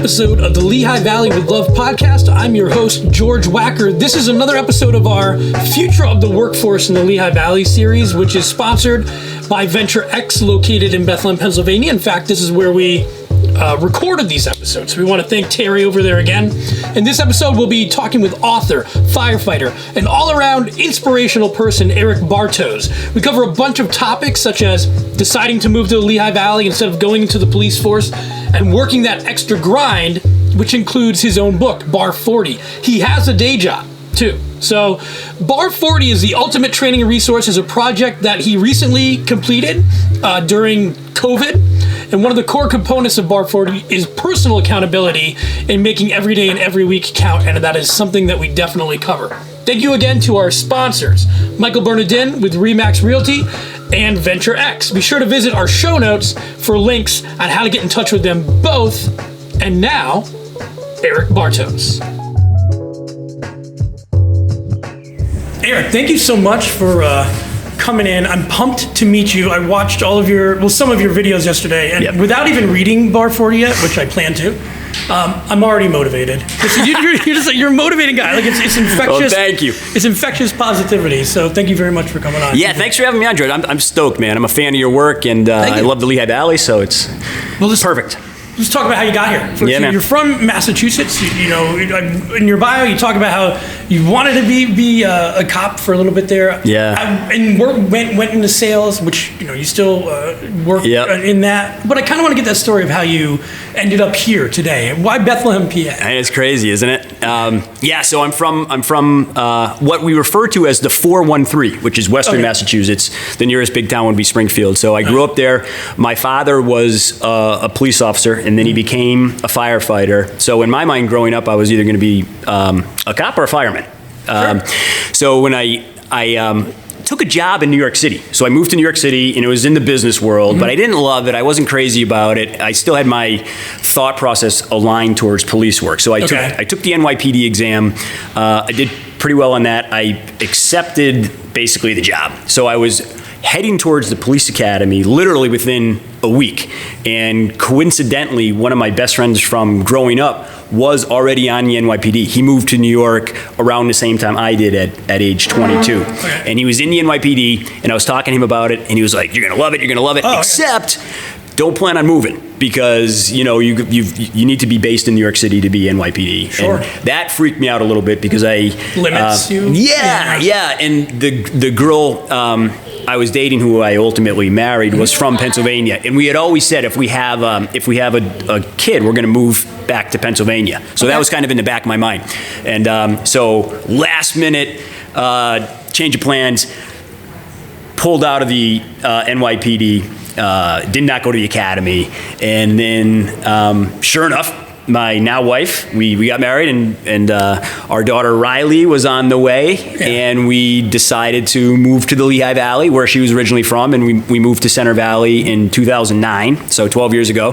episode of the Lehigh Valley with Love podcast. I'm your host, George Wacker. This is another episode of our Future of the Workforce in the Lehigh Valley series, which is sponsored by Venture X, located in Bethlehem, Pennsylvania. In fact, this is where we recorded these episodes. We want to thank Terry over there again. In this episode, we'll be talking with author, firefighter, and all-around inspirational person, Eric Bartosz. We cover a bunch of topics such as deciding to move to the Lehigh Valley instead of going into the police force and working that extra grind, which includes his own book, BAR40. He has a day job, too. So, BAR40 is the Ultimate Training Resource, is a project that he recently completed during COVID. And one of the core components of BAR40 is personal accountability in making every day and every week count, and that is something that we definitely cover. Thank you again to our sponsors, Michael Bernardin with Remax Realty and Venture X. Be sure to visit our show notes for links on how to get in touch with them both. And now, Eric Bartosz. Eric, thank you so much for coming in. I'm pumped to meet you. I watched some of your videos yesterday, and without even reading BAR40 yet, which I plan to, I'm already motivated. You're a motivating guy. Like it's infectious. Well, thank you. It's infectious positivity. So thank you very much for coming on. Yeah, thanks for having me on, George. I'm stoked, man. I'm a fan of your work, and I love the Lehigh Valley, so it's perfect. Let's talk about how you got here. Man. You're from Massachusetts. You know, in your bio, you talk about how you wanted to be a cop for a little bit there. Yeah. And went into sales, which you still work in that. But I kind of want to get that story of how you ended up here today. Why Bethlehem, PA? It's crazy, isn't it? So I'm from what we refer to as the 413, which is Western Massachusetts. The nearest big town would be Springfield. So I grew up there. My father was a police officer, and then he became a firefighter. So in my mind, growing up, I was either going to be a cop or a fireman. So when I took a job in New York City. So I moved to New York City, and it was in the business world, but I didn't love it. I wasn't crazy about it. I still had my thought process aligned towards police work. So I took the NYPD exam. I did pretty well on that. I accepted basically the job. So I was heading towards the police academy literally within a week. And coincidentally, one of my best friends from growing up was already on the NYPD. He moved to New York around the same time I did at age 22. And he was in the NYPD, and I was talking to him about it, and he was like, you're gonna love it, except don't plan on moving, because you need to be based in New York City to be NYPD. Sure. And that freaked me out a little bit because limits you. Yeah. And the girl I was dating, who I ultimately married, was from Pennsylvania, and we had always said if we have a kid, we're going to move back to Pennsylvania. So that was kind of in the back of my mind. And so last minute change of plans, pulled out of the NYPD, did not go to the academy, and then sure enough, my now wife, we got married, and our daughter Riley was on the way, and we decided to move to the Lehigh Valley, where she was originally from, and we moved to Center Valley in 2009, so 12 years ago,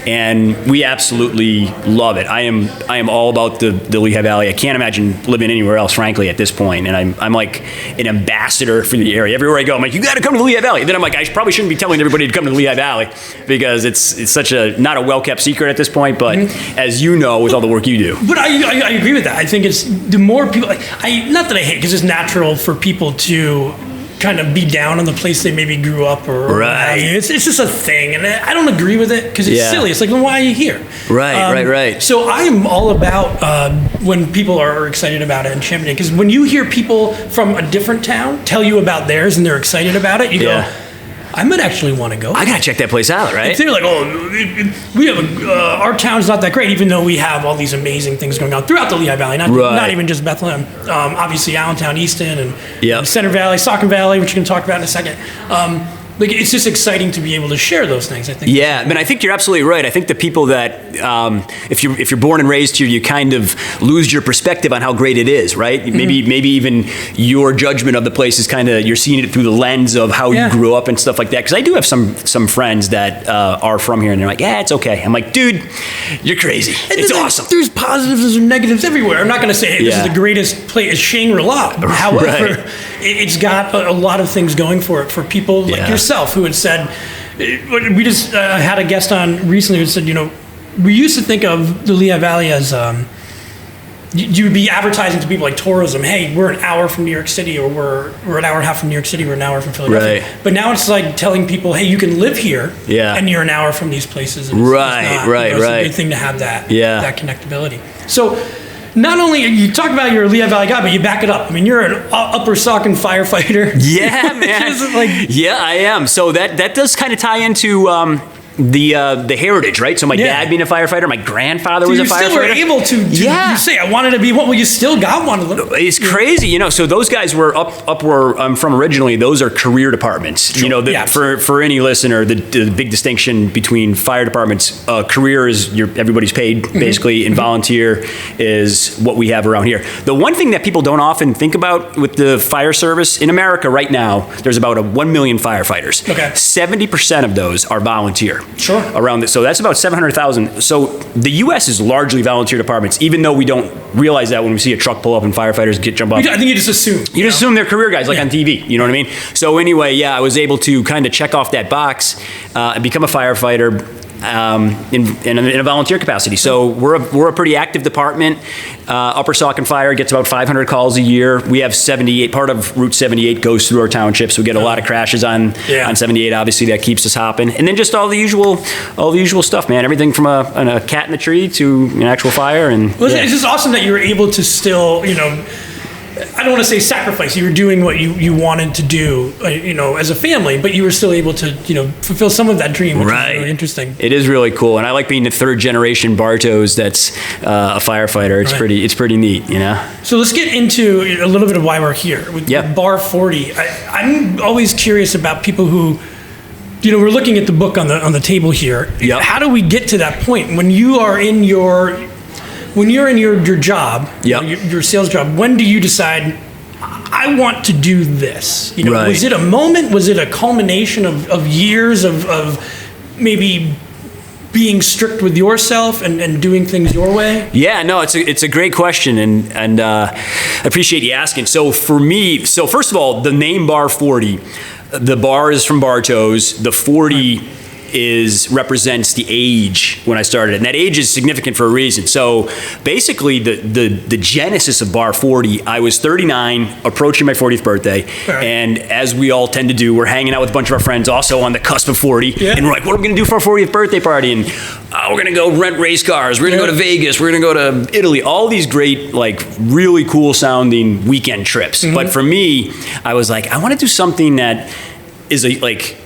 and we absolutely love it. I am all about the Lehigh Valley. I can't imagine living anywhere else, frankly, at this point, and I'm like an ambassador for the area. Everywhere I go, I'm like, you got to come to the Lehigh Valley. And then I'm like, I probably shouldn't be telling everybody to come to the Lehigh Valley, because it's such not a well-kept secret at this point, but as you know, with all the work you do. But I agree with that. I think it's the more people, not that I hate, because it's natural for people to kind of be down on the place they maybe grew up or it's just a thing, and I don't agree with it because it's silly. It's like, well, why are you here? Right. So I'm all about when people are excited about it and championing it, because when you hear people from a different town tell you about theirs and they're excited about it, you go, I might actually want to go. I gotta check that place out, right? If they're like, we have our town's not that great, even though we have all these amazing things going on throughout the Lehigh Valley, not even just Bethlehem. Obviously, Allentown, Easton, and Center Valley, Saucon Valley, which you can talk about in a second. It's just exciting to be able to share those things, I think. Yeah, I mean, I think you're absolutely right. I think the people that, if you're born and raised here, you kind of lose your perspective on how great it is, right? Mm-hmm. Maybe even your judgment of the place is kind of, you're seeing it through the lens of how you grew up and stuff like that. Because I do have some friends that are from here, and they're like, it's okay. I'm like, dude, you're crazy. It's awesome. There's positives and negatives everywhere. I'm not going to say, this is the greatest place. It's Shangri-La. However, it's got a lot of things going for it for people like yourself, who had said, we just had a guest on recently who said, we used to think of the Lehigh Valley as you would be advertising to people like tourism. Hey, we're an hour from New York City, or we're an hour and a half from New York City, we're an hour from Philadelphia. Right. But now it's like telling people, hey, you can live here, and you're an hour from these places. And it's not, it's a good thing to have that connectability. So not only you talk about your Lehigh Valley guy, but you back it up. I mean, you're an upper Saucon firefighter. Yeah, man. Yeah, I am. So that does kind of tie into the heritage, right? So my dad being a firefighter, my grandfather was a firefighter. You still were able to you say, I wanted to be one. Well, you still got one of them. It's crazy, you know. So those guys were up where I'm from originally. Those are career departments. Sure. You know, for any listener, the big distinction between fire departments, career is everybody's paid basically, and volunteer is what we have around here. The one thing that people don't often think about with the fire service in America right now, there's about 1 million firefighters. Okay. 70% of those are volunteer. Sure. Around this. So that's about 700,000. So the U.S. is largely volunteer departments, even though we don't realize that when we see a truck pull up and firefighters jump up. I think you just assume. You just assume they're career guys, like on TV. You know what I mean? So anyway, I was able to kind of check off that box and become a firefighter in a volunteer capacity. So we're a pretty active department. Upper Saucon Fire gets about 500 calls a year. We have 78. Part of Route 78 goes through our township, so we get a lot of crashes on 78. Obviously, that keeps us hopping. And then just all the usual stuff, man. Everything from a cat in a tree to an actual fire. And it's just awesome that you were able to still, you know, I don't want to say sacrifice. You were doing what you wanted to do, you know, as a family, but you were still able to, you know, fulfill some of that dream, which is really interesting. It is really cool, and I like being the third generation Bartosz that's a firefighter. It's pretty neat, you know. So let's get into a little bit of why we're here with BAR40. I'm always curious about people who, you know, we're looking at the book on the table here. Yep. How do we get to that point when you are in your job, your sales job? When do you decide, I want to do this? You know, was it a moment? Was it a culmination of years of maybe being strict with yourself and doing things your way? Yeah, no, it's a great question, and I appreciate you asking. So for me, first of all, the name BAR40, the bar is from Bartosz, the 40 represents the age when I started, and that age is significant for a reason. So basically, the genesis of BAR40, I was 39, approaching my 40th birthday, and as we all tend to do, we're hanging out with a bunch of our friends also on the cusp of 40, and we're like, what are we going to do for our 40th birthday party? And we're going to go rent race cars, we're going to go to Vegas, we're going to go to Italy, all these great, like, really cool sounding weekend trips. But for me, I was like, I want to do something that is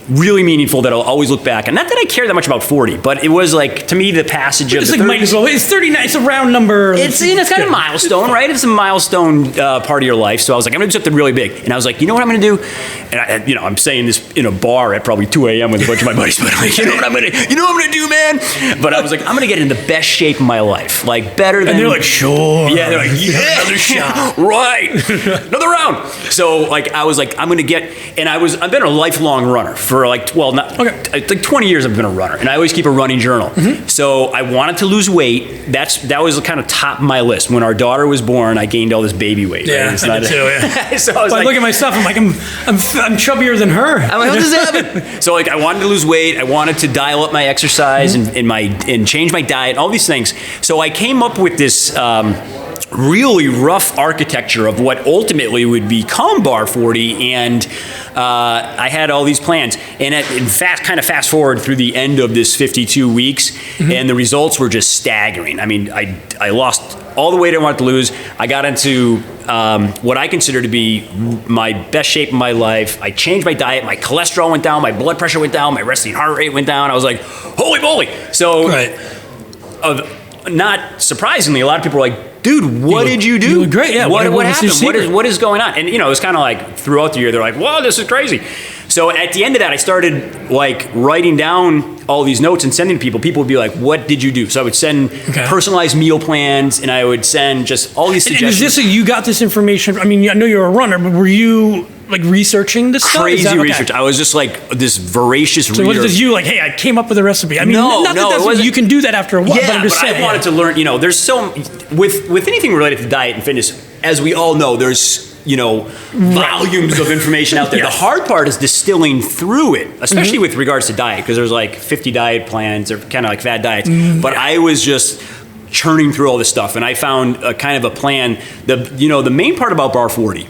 really meaningful that I'll always look back. And not that I care that much about 40, but it was like, to me, the passage of the 30s. Might as well. It's 39. It's a round number. It's kind of a milestone, right? It's a milestone part of your life. So I was like, I'm going to do something really big. And I was like, you know what I'm going to do? And I'm saying this in a bar at probably 2 a.m. with a bunch of my buddies. But I'm like, you know what I'm going to do, man? But I was like, I'm going to get in the best shape of my life. Like, better than... And they're like, sure. Yeah, they're like, yeah. Another shot. Right. Another round. So, like, I was like, I'm going to get... And I've been a lifelong runner for like 20 years I've been a runner, and I always keep a running journal. So I wanted to lose weight. That was kind of top of my list. When our daughter was born, I gained all this baby weight. Yeah, right? I did too. Yeah. So I was look at my stuff. I'm like, I'm chubbier than her. I'm like, how does that happen? So like, I wanted to lose weight. I wanted to dial up my exercise and change my diet. All these things. So I came up with this. Really rough architecture of what ultimately would become BAR40, and I had all these plans. And fast forward through the end of this 52 weeks, and the results were just staggering. I mean, I lost all the weight I wanted to lose. I got into what I consider to be my best shape of my life. I changed my diet. My cholesterol went down. My blood pressure went down. My resting heart rate went down. I was like, holy moly. So, not surprisingly, a lot of people were like, dude, what did you do? You look great, yeah. What happened? What is going on? And, it was kind of like throughout the year, they're like, whoa, this is crazy. So at the end of that, I started like writing down all these notes and sending to people. People would be like, what did you do? So I would send personalized meal plans, and I would send just all these suggestions. And is this you got this information? I mean, I know you're a runner, but were you like researching this stuff? Crazy research. I was just like this voracious reader. So was this you like, hey, I came up with a recipe? I mean, you can do that after a while. Yeah, but I'm just saying, I wanted to learn. There's with anything related to diet and fitness, as we all know, there's volumes of information out there. Yes. The hard part is distilling through it, especially with regards to diet, because there's like 50 diet plans, or kind of like fad diets. But I was just churning through all this stuff, and I found a kind of a plan. The main part about BAR40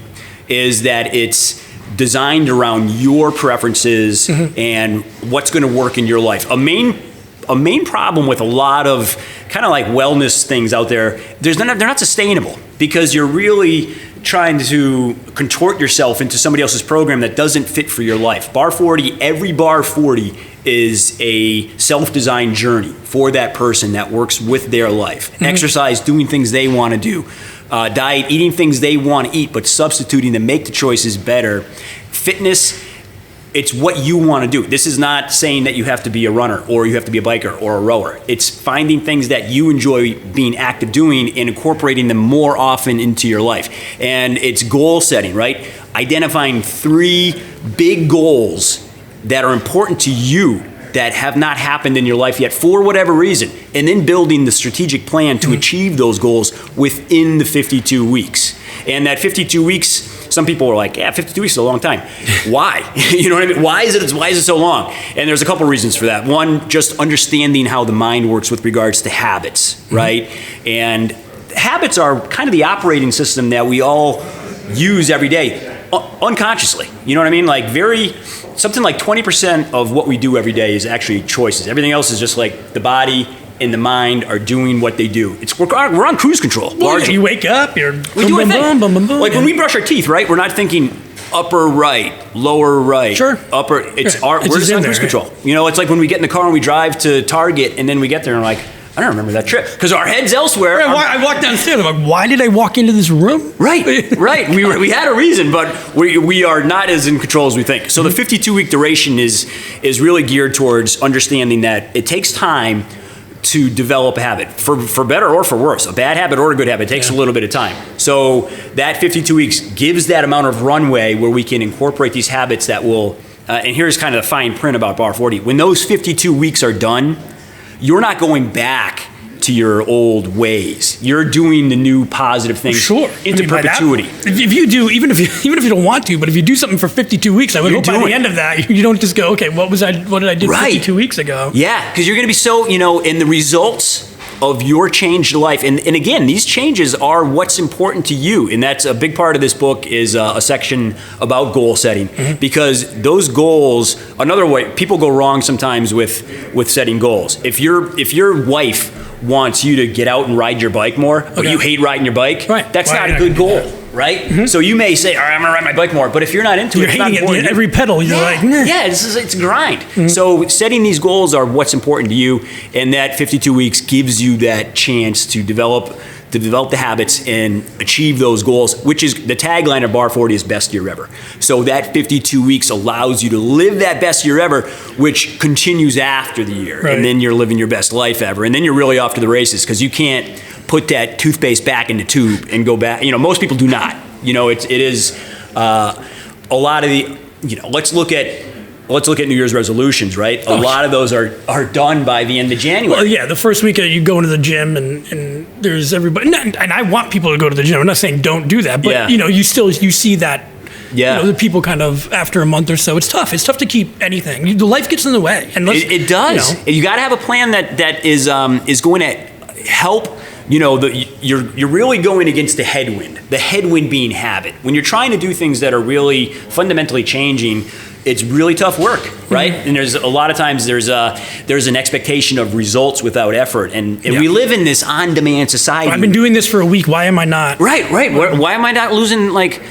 is that it's designed around your preferences and what's going to work in your life. A main problem with a lot of kind of like wellness things out there, they're not sustainable, because you're really trying to contort yourself into somebody else's program that doesn't fit for your life. Every BAR40 is a self-designed journey for that person that works with their life. Exercise, doing things they want to do. Diet, eating things they want to eat, but substituting to make the choices better. Fitness, it's what you want to do. This is not saying that you have to be a runner or you have to be a biker or a rower. It's finding things that you enjoy being active doing and incorporating them more often into your life. And it's goal setting, right? Identifying 3 big goals that are important to you that have not happened in your life yet for whatever reason, and then building the strategic plan to achieve those goals within the 52 weeks. And that 52 weeks, some people are like, yeah, 52 weeks is a long time. Why? You know what I mean? Why is it so long? And there's a couple reasons for that. One, just understanding how the mind works with regards to habits, right? And habits are kind of the operating system that we all use every day unconsciously. You know what I mean? Like something like 20% of what we do every day is actually choices. Everything else is just like the body and the mind are doing what they do. We're on cruise control. Well, you wake up, we do boom. Like when we brush our teeth, right? We're not thinking upper right, lower right, upper. We're just on cruise control. You know, it's like when we get in the car and we drive to Target, and then we get there and we're like, I don't remember that trip, because our head's elsewhere. I walked downstairs. I'm like, why did I walk into this room? Right. We had a reason, but we are not as in control as we think. So the 52-week duration is really geared towards understanding that it takes time to develop a habit, for better or for worse. A bad habit or a good habit takes a little bit of time. So that 52 weeks gives that amount of runway where we can incorporate these habits that will, and here's kind of the fine print about BAR40. When those 52 weeks are done, you're not going back to your old ways. You're doing the new positive things into perpetuity. If you do, even if you don't want to, but if you do something for 52 weeks, I would hope by the end of that, you don't just go, okay, what did I do 52 weeks ago? Yeah, because you're going to be so, in the results of your changed life. And again, these changes are what's important to you. And that's a big part of this book is a section about goal setting, because those goals, another way, people go wrong sometimes with setting goals. If your wife wants you to get out and ride your bike more, but you hate riding your bike, that's not a good goal. Right? So you may say, all right, I'm going to ride my bike more. But if you're not into it, it's not important. Every pedal, you're like, nah. Yeah, it's a grind. So setting these goals are what's important to you. And that 52 weeks gives you that chance to develop the habits and achieve those goals, which is the tagline of BAR40 is best year ever. So that 52 weeks allows you to live that best year ever, which continues after the year. And then you're living your best life ever. And then you're really off to the races, because you can't put that toothpaste back in the tube and go back. Most people do not. It is a lot of the, let's look at New Year's resolutions, right? A lot of those are done by the end of January. Well, yeah, the first week you go into the gym and there's everybody, and I want people to go to the gym. I'm not saying don't do that, but you see that. The people kind of after a month or so, it's tough. It's tough to keep anything. The life gets in the way, and it does. You got to have a plan that is going to help. You're really going against the headwind being habit. When you're trying to do things that are really fundamentally changing, it's really tough work, right? And there's a lot of times there's an expectation of results without effort, and we live in this on-demand society. I've been doing this for a week. Why am I not? Right. Why am I not losing like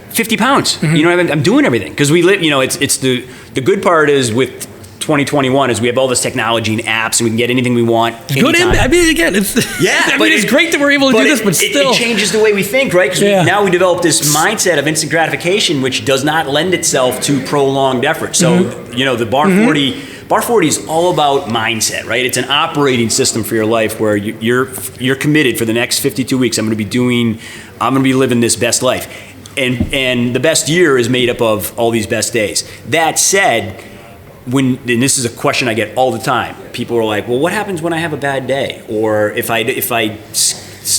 50 pounds? I'm doing everything because we live. It's the good part is with 2021 is we have all this technology and apps, and we can get anything we want. Good. Again, it's it's great that we're able to do this, but still, it changes the way we think, right? Because now we develop this mindset of instant gratification, which does not lend itself to prolonged effort. So the BAR40 is all about mindset, right? It's an operating system for your life where you're committed for the next 52 weeks. I'm going to be living this best life, and the best year is made up of all these best days. That said, and this is a question I get all the time. People are like, "Well, what happens when I have a bad day, or if I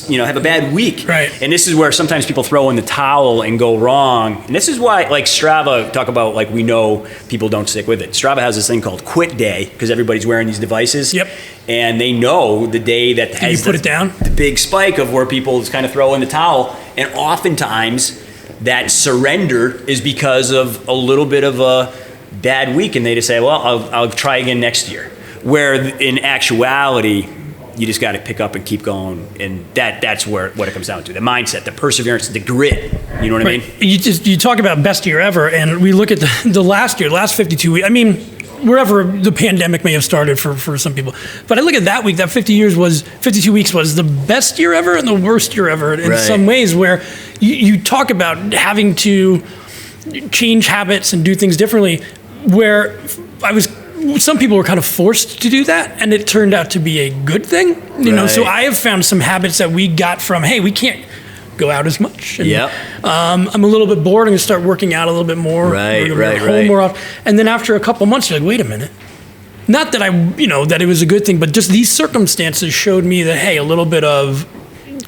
have a bad week. Right. And this is where sometimes people throw in the towel and go wrong. And this is why, like Strava, talk about like we know people don't stick with it. Strava has this thing called quit day because everybody's wearing these devices. Yep. And they know the day that has put it down? The big spike of where people just kind of throw in the towel. And oftentimes that surrender is because of a little bit of a bad week. And they just say, well, I'll try again next year. Where in actuality, you just got to pick up and keep going, and that's what it comes down to: the mindset, the perseverance, the grit. You know what I mean? You talk about best year ever, and we look at the last 52 weeks. I mean, wherever the pandemic may have started for some people, but I look at that week. That 52 weeks was the best year ever and the worst year ever in some ways. Where you talk about having to change habits and do things differently. Where some people were kind of forced to do that, and it turned out to be a good thing. You know, so I have found some habits that we got from, hey, we can't go out as much. And, I'm a little bit bored. I'm going to start working out a little bit more. Home more often. And then after a couple months, you're like, wait a minute. Not that that it was a good thing, but just these circumstances showed me that, hey, a little bit of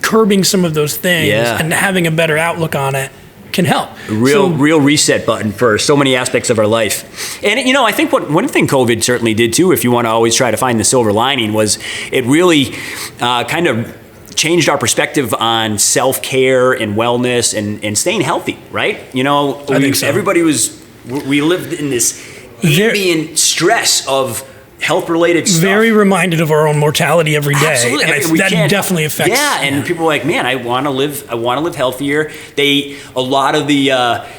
curbing some of those things and having a better outlook on it can help. Real reset button for so many aspects of our life. And I think one thing COVID certainly did too, if you want to always try to find the silver lining, was it really kind of changed our perspective on self-care and wellness and staying healthy, right? I think so. Everybody we lived in this ambient stress of health-related stuff. Very reminded of our own mortality every day. Absolutely. And that definitely affects. Yeah, and people are like, man, I want to live healthier. A lot of the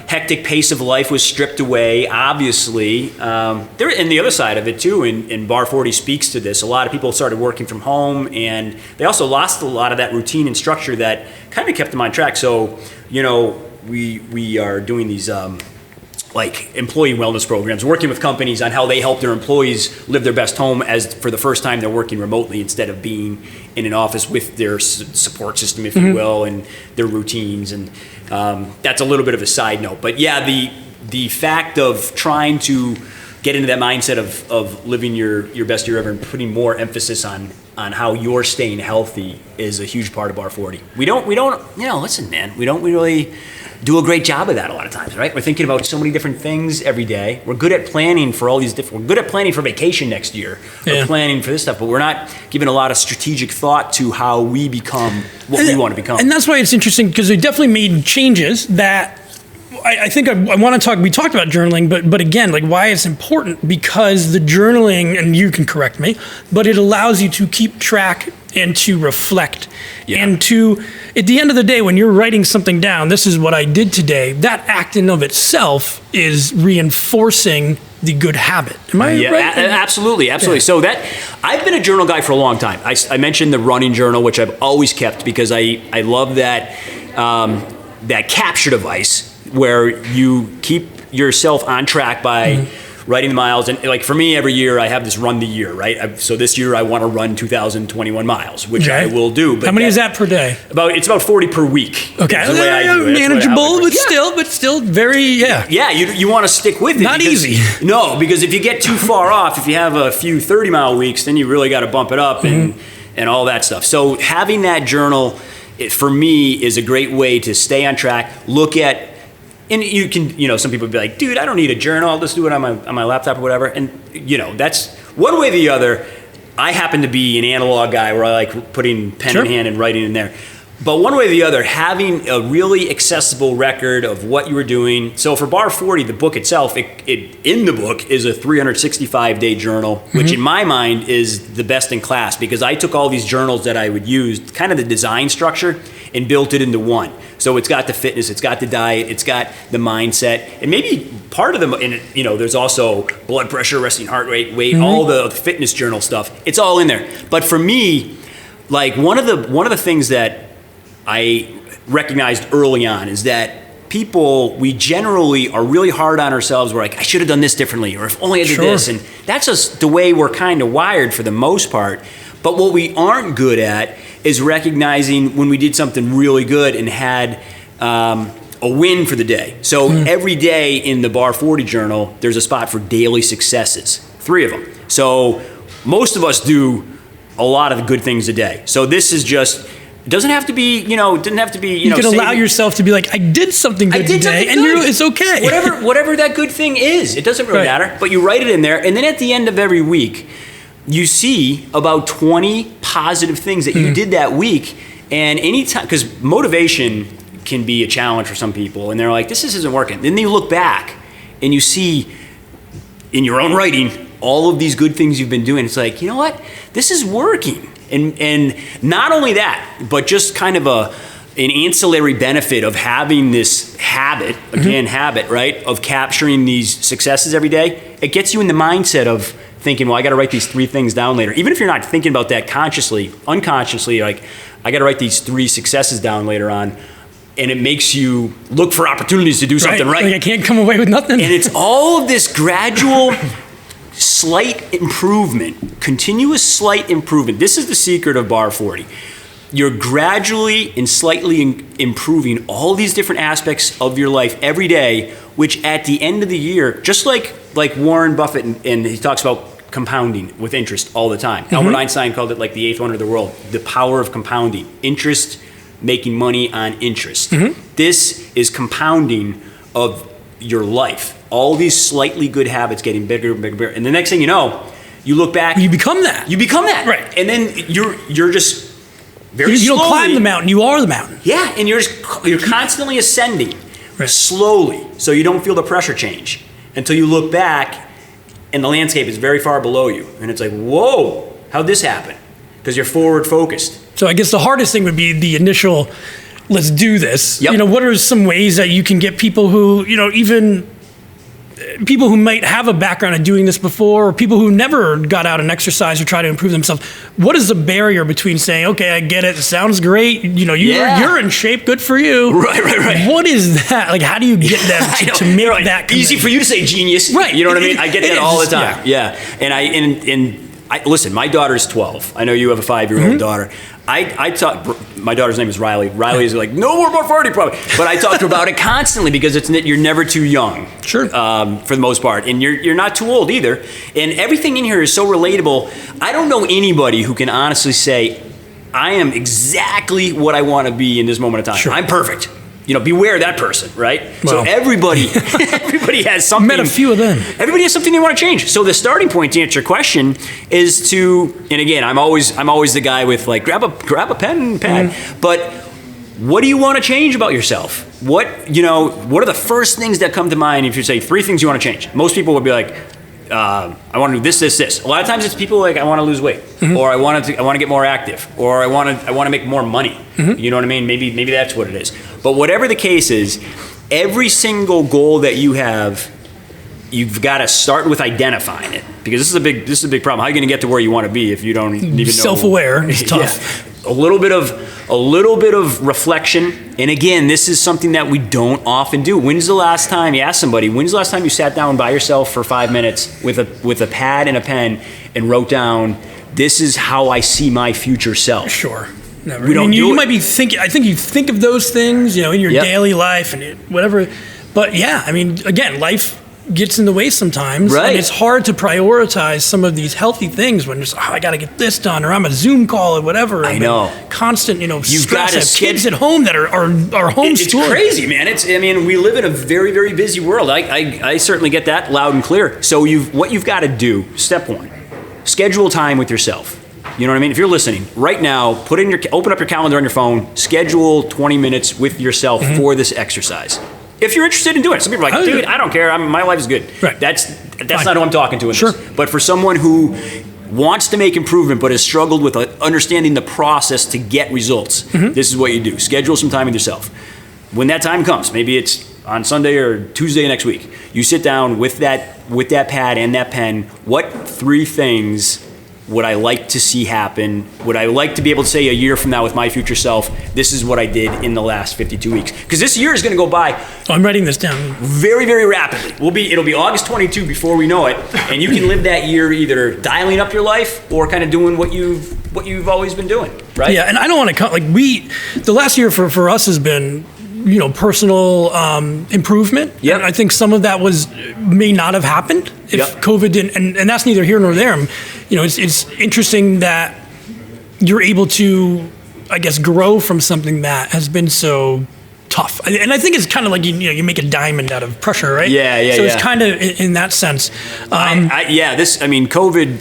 hectic pace of life was stripped away, obviously. And the other side of it too, and BAR40 speaks to this, a lot of people started working from home, and they also lost a lot of that routine and structure that kind of kept them on track. So, we are doing these like employee wellness programs, working with companies on how they help their employees live their best home as for the first time they're working remotely instead of being in an office with their support system, if you will, and their routines. And that's a little bit of a side note. But yeah, the fact of trying to get into that mindset of living your best year ever and putting more emphasis on how you're staying healthy is a huge part of BAR40. We don't listen, man, we really do a great job of that a lot of times, right? We're thinking about so many different things every day. We're good at planning for all these we're good at planning for vacation next year. We're planning for this stuff, but we're not giving a lot of strategic thought to how we become what we want to become. And that's why it's interesting, because they definitely made changes that I think I want to talk. We talked about journaling, but again, like why it's important, because the journaling, and you can correct me, but it allows you to keep track and to reflect and to, at the end of the day, when you're writing something down, this is what I did today, that act in of itself is reinforcing the good habit. Am I right? Absolutely. Yeah. So I've been a journal guy for a long time. I mentioned the running journal, which I've always kept because I love that capture device where you keep yourself on track by writing the miles. And like for me, every year I have this run the year, right? So this year I want to run 2,021 miles, which I will do. But how many is that per day? It's about 40 per week. Okay, manageable, but still very, Yeah, you want to stick with it. Not easy. No, because if you get too far off, if you have a few 30-mile weeks, then you really got to bump it up and all that stuff. So having that journal, for me, is a great way to stay on track, look at. And you can, some people would be like, dude, I don't need a journal. I'll just do it on my laptop or whatever. And, that's one way or the other. I happen to be an analog guy where I like putting pen in hand and writing in there. But one way or the other, having a really accessible record of what you were doing. So for BAR40, the book itself, in the book is a 365-day journal, which in my mind is the best in class, because I took all these journals that I would use, kind of the design structure, and built it into one. So it's got the fitness, it's got the diet, it's got the mindset, and maybe part of them, and there's also blood pressure, resting heart rate, weight, all the fitness journal stuff. It's all in there. But for me, like one of the things that I recognized early on is that we generally are really hard on ourselves. We're like, I should have done this differently, or if only I did this. And that's just the way we're kind of wired for the most part. But what we aren't good at is recognizing when we did something really good and had a win for the day. So every day in the BAR40 journal, there's a spot for daily successes, 3 of them. So most of us do a lot of good things a day. So this is just It doesn't have to be, you can allow yourself to be like, I did something good today, and it's okay. Whatever that good thing is, it doesn't really matter. But you write it in there, and then at the end of every week, you see about 20 positive things that you did that week. And anytime, because motivation can be a challenge for some people, and they're like, this isn't working. Then they look back, and you see in your own writing all of these good things you've been doing. It's like, you know what? This is working. And not only that, but just kind of an ancillary benefit of having this habit, right, of capturing these successes every day. It gets you in the mindset of thinking, well, I got to write these 3 things down later. Even if you're not thinking about that consciously, unconsciously, like, I got to write these 3 successes down later on. And it makes you look for opportunities to do something right. Like I can't come away with nothing. And it's all of this gradual, slight improvement, continuous slight improvement. This is the secret of BAR40. You're gradually and slightly improving all these different aspects of your life every day, which at the end of the year, just like Warren Buffett, and he talks about compounding with interest all the time. Albert Einstein called it like the 8th wonder of the world, the power of compounding. Interest, making money on interest. This is compounding of your life. All these slightly good habits getting bigger and bigger and bigger. And the next thing you know, you look back. You become that. Right. And then you're just very slowly. You don't climb the mountain, you are the mountain. Yeah, and you're constantly ascending slowly, so you don't feel the pressure change until you look back and the landscape is very far below you. And it's like, whoa, how'd this happen? Because you're forward focused. So I guess the hardest thing would be the initial, let's do this. Yep. What are some ways that you can get people who, even people who might have a background of doing this before, or people who never got out and exercise or try to improve themselves? What is the barrier between saying, okay, I get it, it sounds great, you're in shape, good for you. Right. What is that? Like, how do you get them to make that commitment? Easy for you to say genius. Right. You know what I mean? I get that all the time. Yeah. And I listen, my daughter's 12. I know you have a 5-year-old daughter. I talk, my daughter's name is Riley. Riley is like, no more BAR40 probably. But I talk to her about it constantly because you're never too young. Sure. For the most part. And you're not too old either. And everything in here is so relatable. I don't know anybody who can honestly say, I am exactly what I want to be in this moment of time. Sure. I'm perfect. Beware that person, right? Well, so everybody has something. Met a few of them. Everybody has something they want to change. So the starting point to answer your question is and again, I'm always the guy with like, grab a pen and pad. But what do you want to change about yourself? What are the first things that come to mind if you say 3 things you want to change? Most people would be like, I want to do this. A lot of times it's people like, I want to lose weight, or I want to get more active, or I want to make more money. You know what I mean? Maybe that's what it is. But whatever the case is, every single goal that you have, you've got to start with identifying it, because this is a big problem. How are you going to get to where you want to be if you don't even know? Self-aware is tough. Yeah. A little bit of reflection. And again, this is something that we don't often do. When's the last time you sat down by yourself for 5 minutes with a pad and a pen and wrote down, this is how I see my future self? Sure. Never. You might be thinking, I think you think of those things, in your daily life and whatever. But yeah, again, life gets in the way sometimes. Right. And it's hard to prioritize some of these healthy things when it's, I got to get this done, or I'm a Zoom call or whatever. I know. Constant, stress of kids at home that are homeschooling. It's crazy, man. We live in a very, very busy world. I certainly get that loud and clear. So what you've got to do, step 1, schedule time with yourself. You know what I mean? If you're listening right now, open up your calendar on your phone, schedule 20 minutes with yourself for this exercise. If you're interested in doing it. Some people are like, dude, I don't care. My life is good. Right. That's not who I'm talking to in Sure. this. But for someone who wants to make improvement but has struggled with understanding the process to get results, this is what you do. Schedule some time with yourself. When that time comes, maybe it's on Sunday or Tuesday next week, you sit down with that pad and that pen. What 3 things would I like to see happen? Would I like to be able to say a year from now with my future self, this is what I did in the last 52 weeks? Because this year is going to go by. Oh, I'm writing this down. Very, very rapidly. It'll be August 22 before we know it, and you can live that year either dialing up your life or kind of doing what you've always been doing, right? Yeah, and I don't want to cut, the last year for us has been, personal improvement. Yep. And I think some of that may not have happened if COVID didn't, and that's neither here nor there. It's interesting that you're able to I guess, grow from something that has been so tough. And I think it's kind of like, you make a diamond out of pressure, right? Yeah. So it's kind of in that sense. COVID,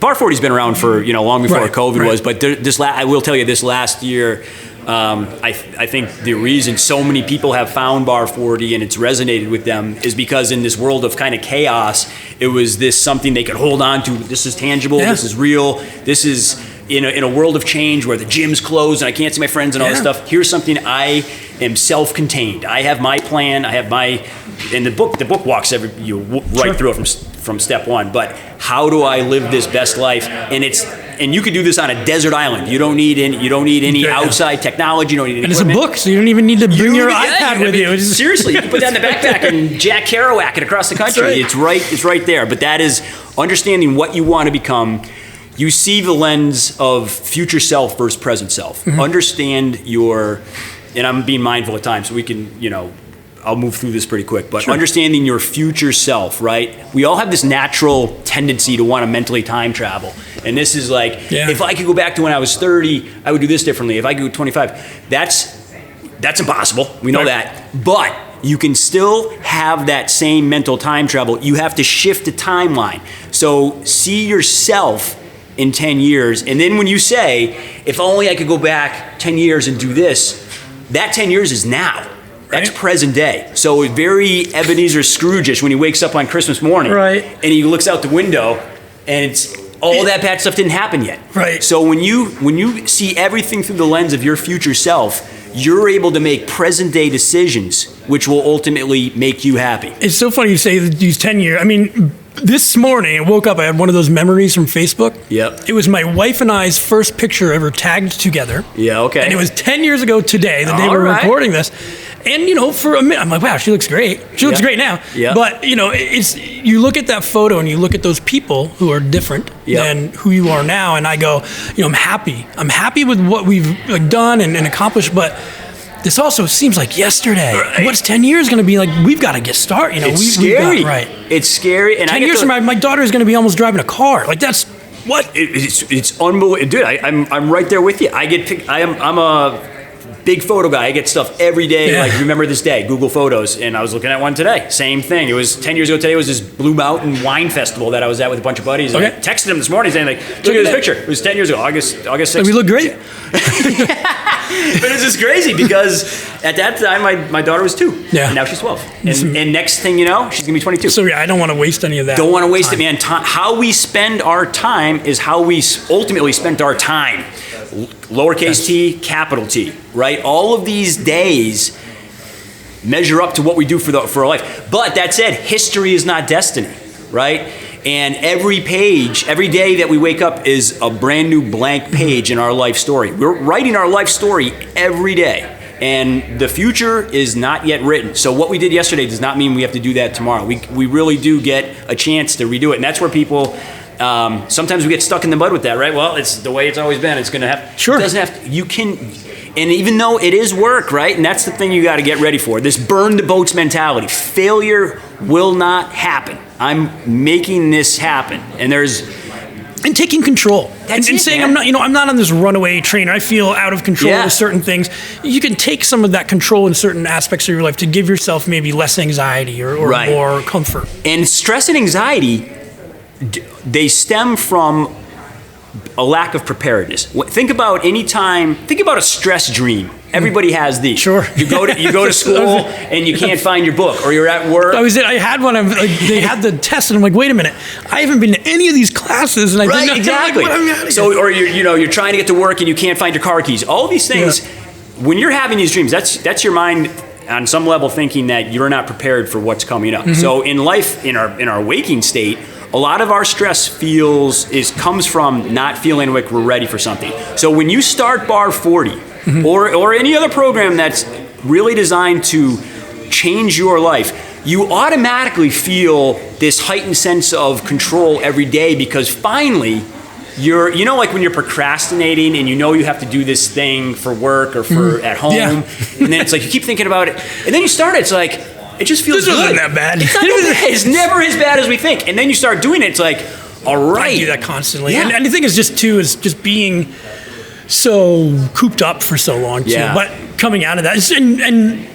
BAR40's been around for, long before COVID was, but I will tell you, this last year, I think the reason so many people have found BAR40 and it's resonated with them is because in this world of kind of chaos, it was something they could hold on to. This is tangible. Yeah. This is real. This is in a world of change where the gym's closed and I can't see my friends and all this stuff. Here's something I am self-contained. I have my plan. I have and the book walks right through it from step one. But how do I live this best life? And you could do this on a desert island. You don't need any outside technology. You don't need any equipment. And it's a book, so you don't even need to bring your iPad with you. Seriously, you can put that in the backpack and Jack Kerouac it across the country. Right. It's right there. But that is understanding what you want to become. You see the lens of future self versus present self. Mm-hmm. Understand and I'm being mindful at times, so we can, I'll move through this pretty quick, but understanding your future self, right? We all have this natural tendency to want to mentally time travel. And this is like, if I could go back to when I was 30, I would do this differently. If I could go 25, that's impossible. We know that. But you can still have that same mental time travel. You have to shift the timeline. So see yourself in 10 years. And then when you say, if only I could go back 10 years and do this, that 10 years is now. That's present day. So very Ebenezer Scrooge-ish when he wakes up on Christmas morning. Right. And he looks out the window and it's all that bad stuff didn't happen yet. Right. So when you see everything through the lens of your future self, you're able to make present day decisions, which will ultimately make you happy. It's so funny you say these 10 years. I mean, this morning I woke up, I had one of those memories from Facebook. Yep. It was my wife and I's first picture ever tagged together. Yeah, okay. And it was 10 years ago today, the day we're recording this. And, for a minute, I'm like, wow, she looks great. She looks great now. Yeah. But, you look at that photo and you look at those people who are different than who you are now. And I go, I'm happy. I'm happy with what we've done and accomplished. But this also seems like yesterday. Right. What's 10 years going to be like? We've got to get started. It's scary. It's scary. And 10 years from now, my daughter is going to be almost driving a car. Like, that's what? It's unbelievable. Dude, I'm right there with you. I'm a big photo guy. I get stuff every day. Like, remember this day, Google Photos. And I was looking at one today. Same thing. It was 10 years ago today. It was this Blue Mountain Wine Festival that I was at with a bunch of buddies. And I texted him this morning saying, look at this picture. It was 10 years ago, August 6th. Like, we look great. But it's just crazy because at that time, my daughter was 2. Yeah. And now she's 12. And next thing you know, she's going to be 22. So, I don't want to waste any of that. Don't want to waste it, man. How we spend our time is how we ultimately spent our time. Lowercase t, capital T, right? All of these days measure up to what we do for our life. But that said, history is not destiny, right? And every day that we wake up is a brand new blank page in our life story. We're writing our life story every day. And the future is not yet written. So what we did yesterday does not mean we have to do that tomorrow. We really do get a chance to redo it. And that's where people... sometimes we get stuck in the mud with that, right? Well, it's the way it's always been. It's going to have... Sure. It doesn't have to... You can... And even though it is work, right? And that's the thing you got to get ready for. This burn the boats mentality. Failure will not happen. I'm making this happen. And taking control. And saying, man. I'm not on this runaway train. I feel out of control with certain things. You can take some of that control in certain aspects of your life to give yourself maybe less anxiety or more comfort. And stress and anxiety... they stem from a lack of preparedness. Think about a stress dream. Everybody has these. Sure. You go to school and you can't find your book, or you're at work. I had one. They had the test, and I'm like, wait a minute. I haven't been to any of these classes, and I didn't know exactly. So, or you're trying to get to work and you can't find your car keys. All these things. Yeah. When you're having these dreams, that's your mind on some level thinking that you're not prepared for what's coming up. Mm-hmm. So in life, in our waking state, a lot of our stress comes from not feeling like we're ready for something. So when you start BAR40 or any other program that's really designed to change your life, you automatically feel this heightened sense of control every day because finally you're, like when you're procrastinating and you have to do this thing for work or for at home, and then it's like you keep thinking about it, and then you start it, it's like, it just feels good. This isn't that bad. It's not that bad. It's never as bad as we think. And then you start doing it, it's like, all right. I do that constantly. Yeah. And the thing is just being so cooped up for so long too. Yeah. But coming out of that, and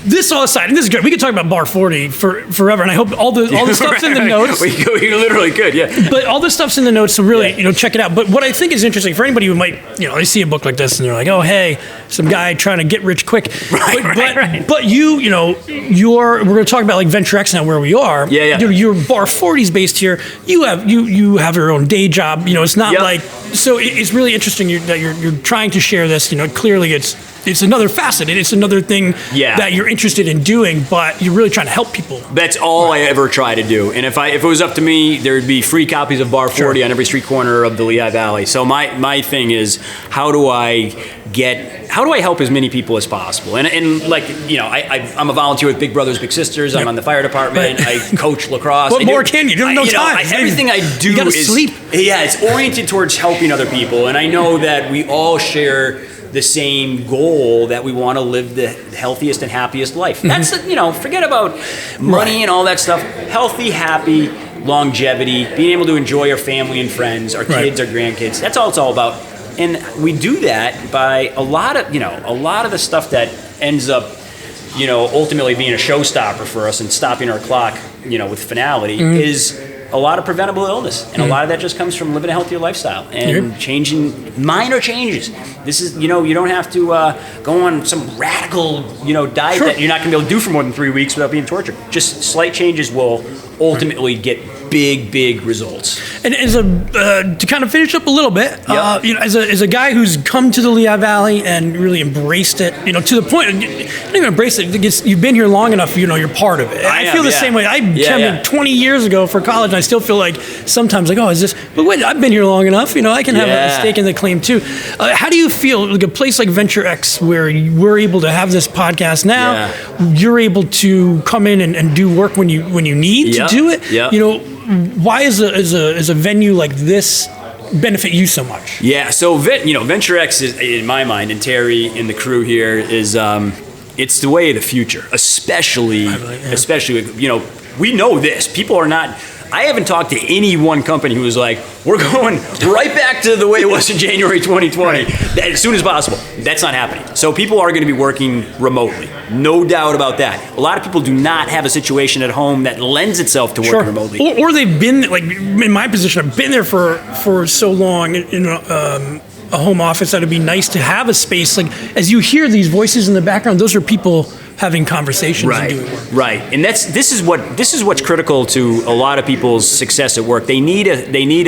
this all aside, and this is good. We could talk about BAR40 forever, and I hope all the stuff's in the notes. We literally could, yeah. But all the stuff's in the notes, so really, check it out. But what I think is interesting for anybody who might, they see a book like this and they're like, oh, hey, some guy trying to get rich quick. Right. But we're going to talk about like Venture X now, where we are. Yeah. Your BAR40's based here. You have your own day job. It's not like, so it's really interesting that you're trying to share this. Clearly it's another facet. It's another thing that you're interested in doing, but you're really trying to help people. That's all I ever try to do. And if it was up to me, there would be free copies of BAR40 on every street corner of the Lehigh Valley. So my thing is, how do I help as many people as possible? And like, I'm a volunteer with Big Brothers Big Sisters. I'm on the fire department. I coach lacrosse. What more can you? You have no time. Everything I do is sleep. Yeah, it's oriented towards helping other people. And I know that we all share the same goal, that we want to live the healthiest and happiest life. That's, forget about money and all that stuff. Healthy, happy, longevity, being able to enjoy our family and friends, our kids, our grandkids. That's all it's all about. And we do that by a lot of the stuff that ends up, ultimately being a showstopper for us and stopping our clock, with finality is a lot of preventable illness, and a lot of that just comes from living a healthier lifestyle and changing minor changes. This is, you don't have to go on some radical, diet that you're not going to be able to do for more than 3 weeks without being tortured. Just slight changes will ultimately get big results. And as to kind of finish up a little bit, as a guy who's come to the Lehigh Valley and really embraced it, to the point, you don't even embrace it. You've been here long enough, you're part of it. I feel the same way. I came 20 years ago for college, and I still feel like sometimes like, oh, is this? But wait, I've been here long enough. I can have a stake in the claim too. How do you feel like a place like Venture X, where we're able to have this podcast now? You're able to come in and do work when you need to do it. Why is a venue like this benefit you so much? Yeah, so Venture X is, in my mind, and Terry and the crew here, is it's the way of the future, especially we know this. People are not. I haven't talked to any one company who was like, we're going right back to the way it was in January 2020 as soon as possible. That's not happening. So people are going to be working remotely. No doubt about that. A lot of people do not have a situation at home that lends itself to working remotely. Or they've been, like in my position, I've been there for so long in a home office that it'd be nice to have a space. Like, as you hear these voices in the background, those are people having conversations and doing work. Right. And this is what's critical to a lot of people's success at work. They need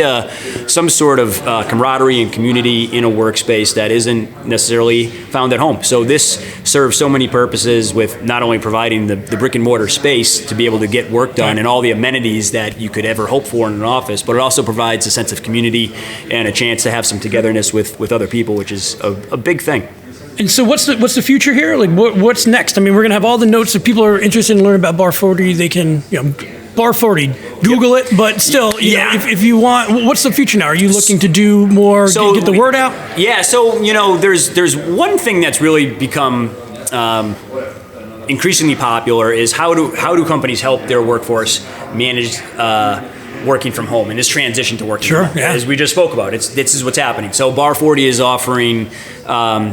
some sort of camaraderie and community in a workspace that isn't necessarily found at home. So this serves so many purposes, with not only providing the brick and mortar space to be able to get work done and all the amenities that you could ever hope for in an office, but it also provides a sense of community and a chance to have some togetherness with other people, which is a big thing. And so what's the future here? Like, what's next? I mean, we're going to have all the notes. If people are interested in learning about BAR40, they can, BAR40, Google it. But still, if you want, what's the future now? Are you looking to do more, get the word out? Yeah, so, there's one thing that's really become increasingly popular is how do companies help their workforce manage working from home and this transition to working from home, as we just spoke about. This is what's happening. So BAR40 is offering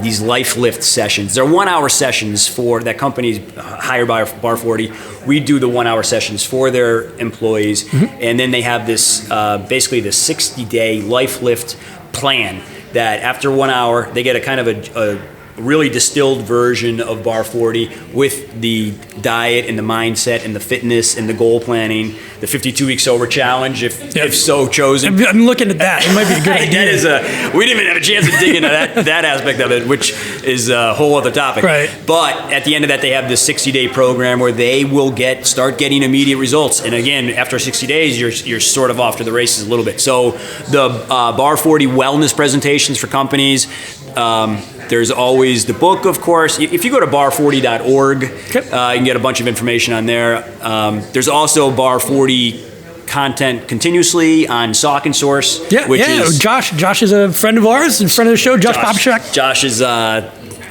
these life lift sessions. They're 1 hour sessions that companies hire by BAR40. We do the 1 hour sessions for their employees, and then they have this basically the 60-day life lift plan that after 1 hour they get a kind of a really distilled version of BAR40 with the diet and the mindset and the fitness and the goal planning, the 52-week sober challenge, if so chosen. I'm looking at that. It might be a good idea. We didn't even have a chance to dig into that aspect of it, which is a whole other topic. Right. But at the end of that, they have this 60-day program where they will start getting immediate results. And again, after 60 days, you're sort of off to the races a little bit. So the BAR40 wellness presentations for companies. There's always the book, of course. If you go to bar40.org, you can get a bunch of information on there. There's also BAR40 content continuously on Sock and Source. Josh is a friend of ours and friend of the show. Josh Popchak. Josh is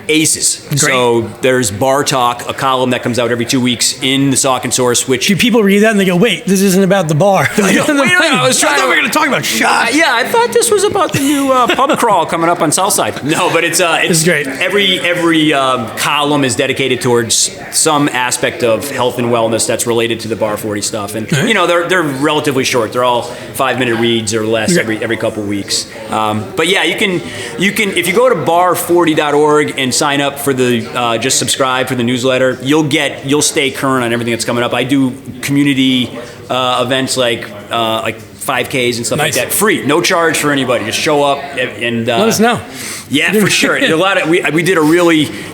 aces. Great. So there's Bar Talk, a column that comes out every 2 weeks in the Saucon Source, which... Do people read that and they go, wait, this isn't about the bar? I thought we were going to talk about shots. Yeah, I thought this was about the new pub crawl coming up on Southside. No, but it's great. Every column is dedicated towards some aspect of health and wellness that's related to the BAR40 stuff. And, they're relatively short. They're all 5-minute reads or less every couple weeks. But yeah, you can if you go to bar40.org and sign up for the just subscribe for the newsletter, you'll stay current on everything that's coming up. I do community events like 5Ks and stuff like that, free, no charge for anybody. Just show up and let us know. Yeah, for sure. A lot of we did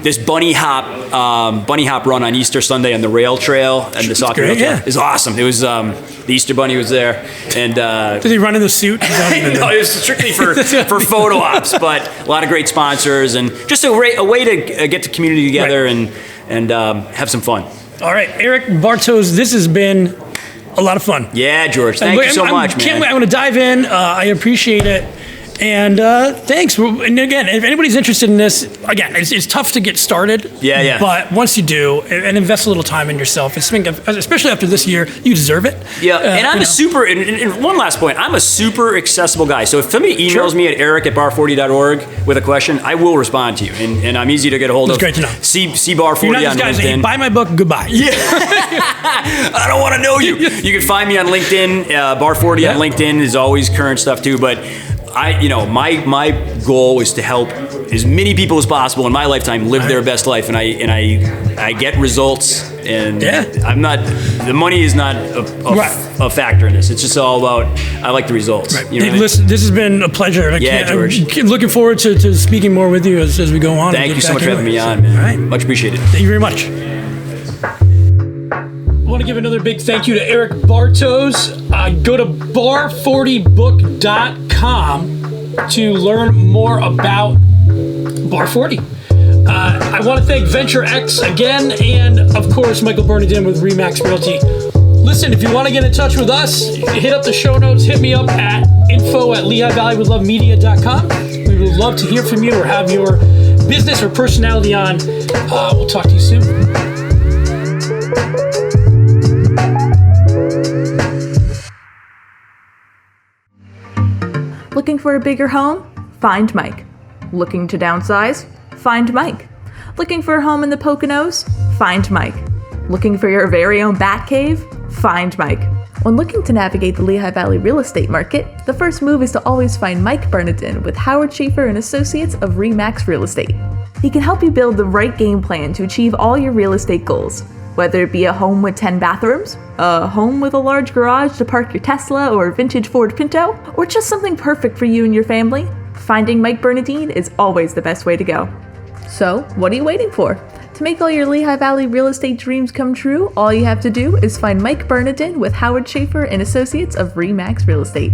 this bunny hop run on Easter Sunday on the rail trail and the Saucon Rail Trail. It was awesome. It was the Easter Bunny was there, and did he run in the suit? No, it was strictly for photo ops, but a lot of great sponsors and just a way to get the community together and have some fun. All right, Eric Bartosz, this has been a lot of fun. Yeah, George, thank you so much, man. I'm going to dive in. I appreciate it. And thanks. And again, if anybody's interested in this, again, it's tough to get started. Yeah. But once you do, and invest a little time in yourself, especially after this year, you deserve it. Yeah, and I'm and one last point, I'm a super accessible guy. So if somebody emails me at eric@bar40.org with a question, I will respond to you. And I'm easy to get a hold of. It's great to know. See BAR40 You're not on this guy LinkedIn. saying, buy my book, goodbye. Yeah. I don't want to know you. You can find me on LinkedIn. BAR40 on LinkedIn is always current stuff too, but my goal is to help as many people as possible in my lifetime live their best life, and I get results, and the money is not a factor in this. It's just all about I like the results. Right. Listen, this has been a pleasure. George. I'm looking forward to speaking more with you as we go on. Thank you so much for having me on, man. All right. Much appreciated. Thank you very much. I want to give another big thank you to Eric Bartosz. Go to bar40book.com to learn more about BAR40. I want to thank Venture X again, and of course Michael Bernardin with Remax Realty. Listen, if you want to get in touch with us, hit up the show notes. Hit me up at info@LehighValleyWoodLoveMedia.com. We would love to hear from you or have your business or personality on. We'll talk to you soon. Looking for a bigger home? Find Mike. Looking to downsize? Find Mike. Looking for a home in the Poconos? Find Mike. Looking for your very own bat cave? Find Mike. When looking to navigate the Lehigh Valley real estate market, the first move is to always find Mike Bernardin with Howard Schaefer and Associates of Remax Real Estate. He can help you build the right game plan to achieve all your real estate goals. Whether it be a home with 10 bathrooms, a home with a large garage to park your Tesla or vintage Ford Pinto, or just something perfect for you and your family, finding Mike Bernardin is always the best way to go. So, what are you waiting for? To make all your Lehigh Valley real estate dreams come true, all you have to do is find Mike Bernardin with Howard Schaefer and Associates of Remax Real Estate.